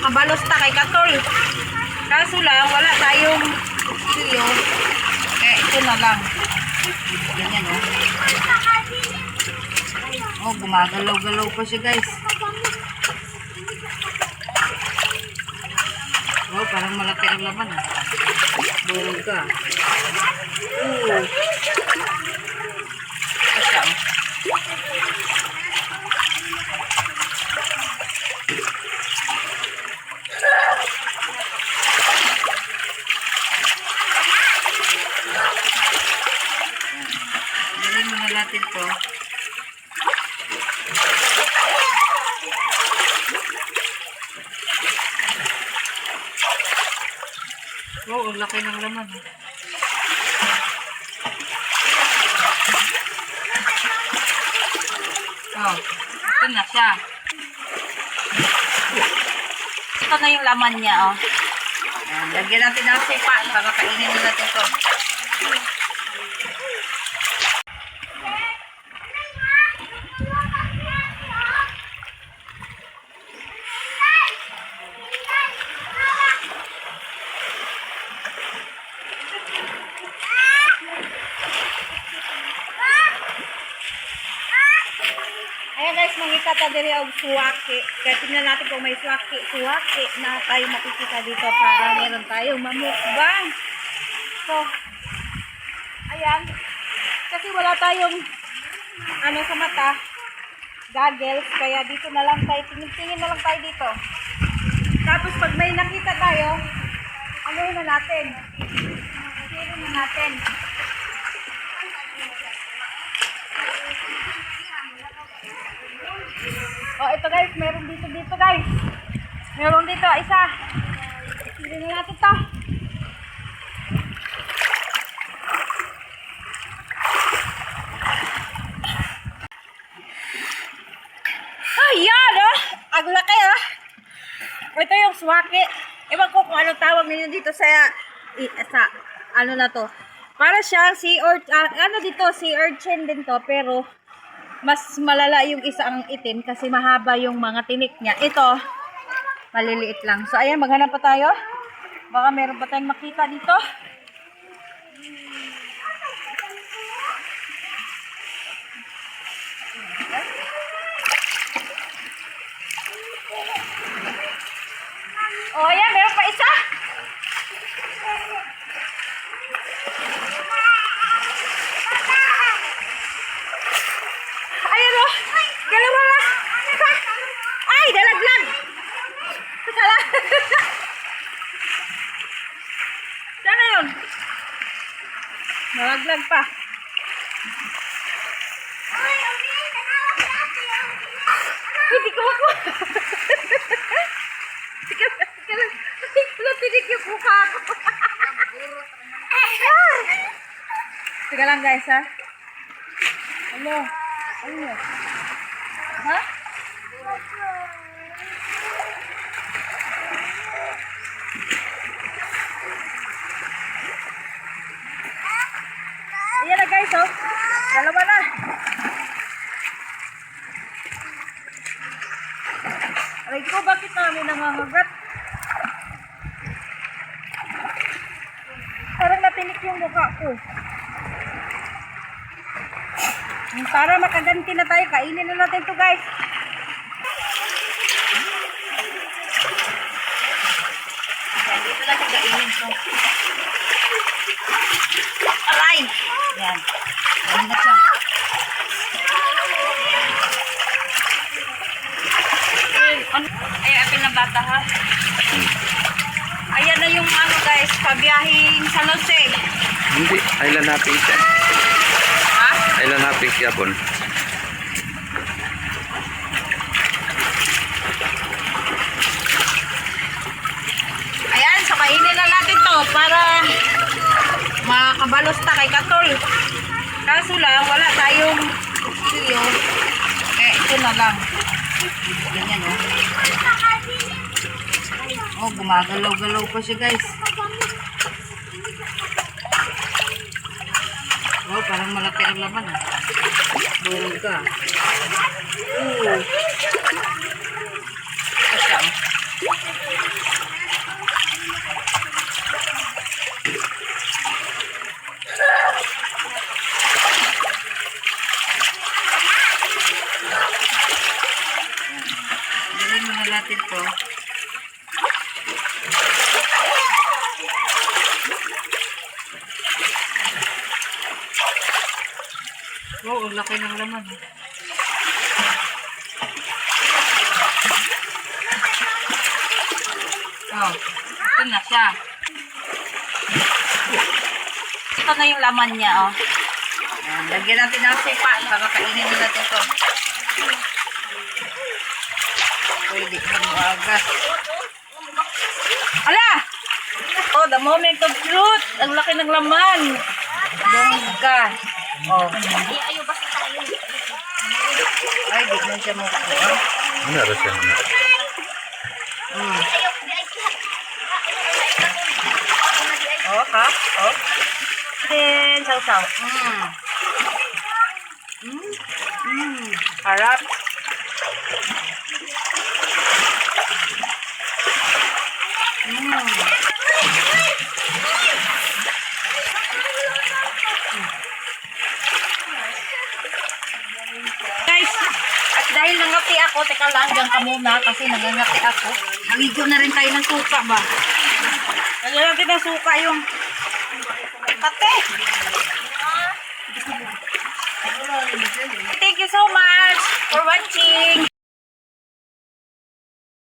makabalos ta kay Katol. Kaso lang, wala tayong kutsilyo. Eh, ito na lang. Ganyan, oh. Oh, gumagalaw-galaw pa siya, guys. Oh, parang malaki ang laman. Bulog ka. Asa, oh. Dalhin muna natin to. Oh, ang laki ng laman. Oh, ito na siya. Ito na yung laman niya, oh. Ayan, lagyan natin ng sipa para kainin natin ito. Ayan guys, mangita ta diri og suwaki. Kaya tingnan natin kung may suwaki na tayo makikita dito para meron tayong mamukbang. So, ayan. Kasi wala tayong ano sa mata, goggles, kaya dito na lang tayo, tingin na lang tayo dito. Tapos pag may nakita tayo, ano na natin? Sino na natin? Oh, ito guys, meron dito guys. Meron dito, isa. Hindi na natin to. Ayan, oh. Ang laki, oh. Ito yung swaki. Ewan ko kung anong tawag ninyo dito sa ano na to. Para siya, sea urchin din to, pero mas malala yung isang itim kasi mahaba yung mga tinik niya. Ito, maliliit lang. So, ayan, maghanap pa tayo. Baka meron pa tayong makita dito. Oh, ayan, meron pa isa. Ayan, oh. Dalawa na. Ay, dalaglag. Sala. Sana yun. Dalaglag pa. Hindi ko ako. Tinik yung mukha ko. Tiga lang guys, ha? Ano? Ano? Ha? Ayan na guys, oh. Dalawa na. Aray ko, bakit namin nangangagat? Parang natinik yung mukha ko. Para makaganti na tayo, kainin na natin to guys. Yan, dito natin kainin to. Aray! Yan. Yan na siya. Ay, apil ng bata ha. Ayan na yung ano guys, pabiyahing San Jose. Hindi, ailan natin siya. Ha? Ailan natin siya po. Ayan, sakainin na natin to para makabalos ta kay Katol. Kaso lang, wala tayong kutsilyo. Eh, ito na lang. Ganyan, oh. Oh, gumagalaw-galaw pa siya, guys. Oh, parang malaki ang laman. Bulog ka. Asa, oh. Dalhin muna natin to. Oo, laki ng laman. Oh, ito na siya. Ito na yung laman niya, oh. Ayan, lagyan natin ng supa para kainin na natin to. Pwede mo agas. Ala! Oh, the moment of truth. Ang laki ng laman. Bongga. Oh. Ay, di na siya mo. Ano rin siya na? Oh, ha? Oh. Then, sausaw. Harap. Guys, at dahil nangati ako, teka lang, dyan ka muna kasi nangangati ako. Naligo na rin tayo ng suka ba? Lagyan natin ng suka yung kate. Thank you so much for watching.